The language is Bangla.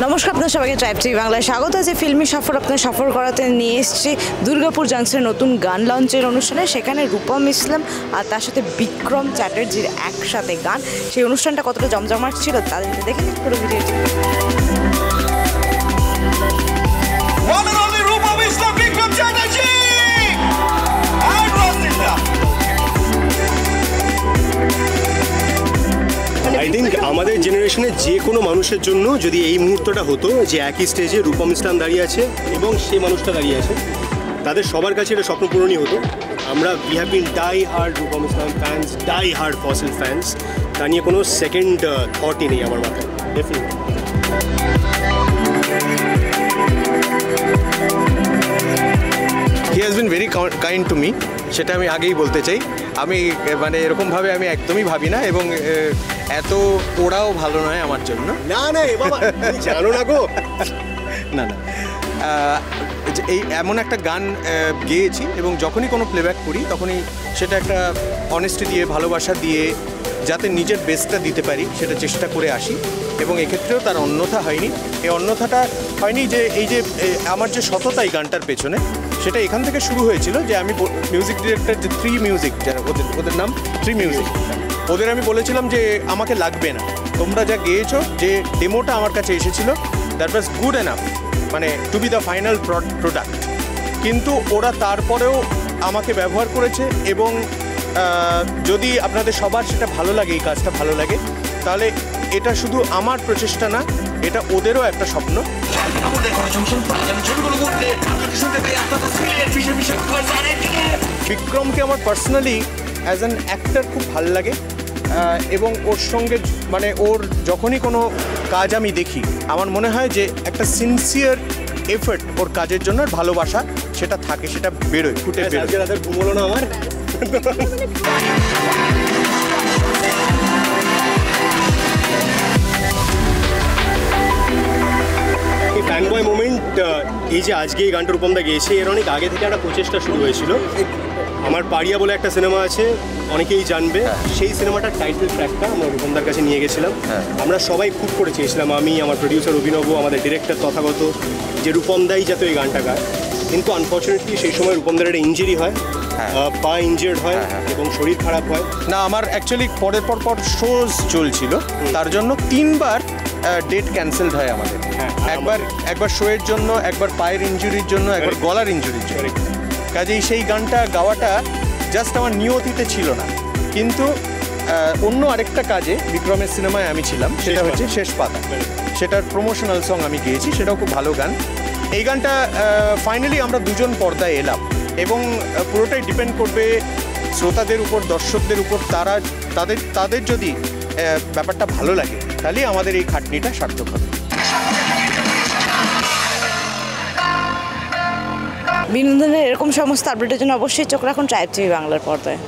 নমস্কার, আপনার সবাইকে ট্রাইব টিভি বাংলায় স্বাগত আছে। ফিল্মি সফর আপনার সফর করাতে নিয়ে এসেছি দুর্গাপুর জাংশনের নতুন গান লঞ্চের অনুষ্ঠানে। সেখানে রূপম ইসলাম আর তার সাথে বিক্রম চ্যাটার্জির একসাথে গান। সেই অনুষ্ঠানটা কতটা জমজমাট ছিল তাদের দেখে নিন পুরো ভিডিওটি। আই থিঙ্ক আমাদের জেনারেশনের যে কোনো মানুষের জন্য যদি এই মুহূর্তটা হতো যে একই স্টেজে রূপম ইসলাম দাঁড়িয়ে আছে এবং সেই মানুষটা দাঁড়িয়ে আছে, তাদের সবার কাছে এটা স্বপ্ন পূরণই হতো। আমরা we have been die hard Rupam Islam fans, die hard Fossil fans. তা নিয়ে কোনো সেকেন্ড থটই নেই আমার মাথায়, definitely. He has been very kind to me, সেটা আমি আগেই বলতে চাই। আমি মানে এরকমভাবে আমি একদমই ভাবি না, এবং এত ওরাও ভালো নয় আমার জন্য। না না এ বাবা, তুমি জানো না গো। না না, এই এমন একটা গান গেয়েছি, এবং যখনই কোনো প্লেব্যাক করি তখনই সেটা একটা অনেস্টি দিয়ে, ভালোবাসা দিয়ে, যাতে নিজের বেস্টটা দিতে পারি সেটা চেষ্টা করে আসি। এবং এক্ষেত্রেও তার অন্যথা হয়নি। এই অন্যথাটা হয়নি যে এই যে আমার যে সততা এই গানটার পেছনে, সেটা এখান থেকে শুরু হয়েছিল যে আমি মিউজিক ডিরেক্টর যে থ্রি মিউজিক, যারা ওদের নাম থ্রি মিউজিক, ওদের আমি বলেছিলাম যে আমাকে লাগবে না, তোমরা যা গেয়েছো, যে ডেমোটা আমার কাছে এসেছিলো দ্যাট ওয়াজ গুড এনাফ, মানে to be the final product. কিন্তু ওরা তারপরেও আমাকে ব্যবহার করেছে, এবং যদি আপনাদের সবার সেটা ভালো লাগে, এই কাজটা ভালো লাগে, তাহলে এটা শুধু আমার প্রচেষ্টা না, এটা ওদেরও একটা স্বপ্ন। বিক্রমকে আমার পার্সোনালি অ্যাজ অ্যান অ্যাক্টর খুব ভালো লাগে, এবং ওর সঙ্গে মানে ওর যখনই কোনো কাজ আমি দেখি, আমার মনে হয় যে একটা সিনসিয়ার এফর্ট ওর কাজের জন্য, ভালোবাসা সেটা থাকে, সেটা বেরোয়, ফুটে বেরোয়। ঘুমোলো না আমার। ফ্যানবয় মোমেন্ট, এই যে আজকে এই গানটা রূপমদা গেয়েছে, এর অনেক আগে থেকে একটা প্রচেষ্টা শুরু হয়েছিল। আমার পাড়িয়া বলে একটা সিনেমা আছে, অনেকেই জানবে, সেই সিনেমাটার টাইটেল ট্র্যাকটা আমরা রূপমদার কাছে নিয়ে গেছিলাম। আমরা সবাই খুব করে চেয়েছিলাম, আমি, আমার প্রডিউসার অভিনব, আমাদের ডিরেক্টর তথাগত, যে রূপমদাই যাতে ওই গানটা গায়। কিন্তু আনফর্চুনেটলি সেই সময় রূপমদার একটা ইঞ্জুরি হয়, পা ইনজিয়ার্ড হয় এবং শরীর খারাপ হয়। না, আমার অ্যাকচুয়ালি পরের পর শোজ চলছিল, তার জন্য 3 বার ডেট ক্যান্সেলড হয় আমাদের। একবার শোয়ের জন্য, একবার পায়ের ইনজুরির জন্য, একবার গলার ইনজুরির জন্য। কাজেই সেই গানটা গাওয়াটা জাস্ট আমার নিয়তিতে ছিল না। কিন্তু অন্য আরেকটা কাজে বিক্রমের সিনেমায় আমি ছিলাম, সেটা হচ্ছে শেষ পাতা, সেটার প্রমোশনাল সং আমি গেয়েছি, সেটাও খুব ভালো গান। এই গানটা ফাইনালি আমরা দুজন পর্দায় এলাম, এবং পুরোটাই ডিপেন্ড করবে শ্রোতাদের উপর, দর্শকদের উপর। তাদের যদি ব্যাপারটা ভালো লাগে, তাহলেই আমাদের এই খাটনিটা সার্থক হবে। বিনোদনের এরকম সমস্ত আপডেটের জন্য অবশ্যই চোখ রাখুন ট্রাইব টিভি বাংলার পর্দায়।